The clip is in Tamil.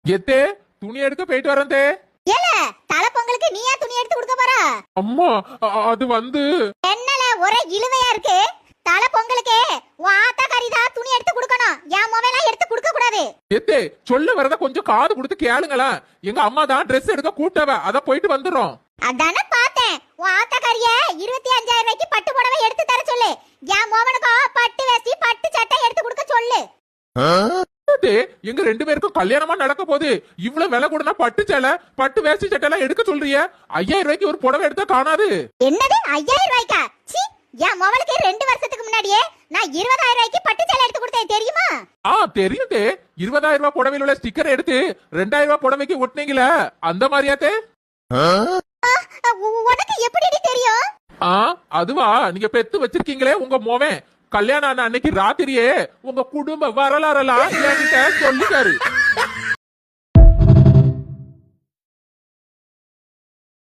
எத்தே துணி எடுக்க போயிட்டு வரேன் தே. ஏல தலை பொங்கலுக்கு நீயா துணி எடுத்து கொடுக்க போற? அம்மா அது வந்து என்னல ஒரே இழுவையா இருக்கு. தலை பொங்கலுக்கு உன் ஆத்தாக்காரி தான் துணி எடுத்து கொடுக்கணும். என் மொபைலாம் எடுத்து கொடுக்க கூடாது. எத்தே சொல்ல வரத கொஞ்சம் காது கொடுத்து கேளுங்களா. எங்க அம்மா தான் ட்ரெஸ் எடுக்க கூட்டவ, அத போயிட்டு வந்துடுறோம். அதானே பார்த்தேன். உன் ஆத்தாக்காரிய 25,000 ரூபாய்க்கு பட்டு புடவை எடுத்து தர சொல்லு. என் மோகனுக்கும் பட்டு வேஷ்டி பட்டு சட்டை எடுத்து கொடுக்க சொல்லு. எங்க ரெண்டு பேருக்கும் கல்யாணமா நடக்க போகுது. இவ்வளவு விலை கூடனா பட்டு சேலை பட்டு வேஷ்டி சட்டை எல்லாம் எடுக்க சொல்றிய? 5,000 ரூபாய்க்கு ஒரு புடவை எடுத்தா காணாது. என்னது 5,000 ரூபாய்க்கா? சீ, என் மோகனுக்கு 2 வருஷத்துக்கு முன்னாடியே நான் 20,000 ரூபாய்க்கு பட்டு சேலை எடுத்து கொடுத்தேன் தெரியுமா? தெரியுது. 20,000 ரூபாய் புடவையில உள்ள ஸ்டிக்கர் எடுத்து 2,000 ரூபாய் புடவைக்கு ஒட்டினீங்களா? அந்த மாதிரியாத்தே? உனக்கு எப்படி தெரியும்? அதுவா, நீங்க பெத்து வச்சிருக்கீங்களே உங்க மோவன், கல்யாணம் ஆன அன்னைக்கு ராத்திரியே உங்க குடும்ப வரலாறெல்லாம் என்கிட்ட சொல்லிட்டாரு.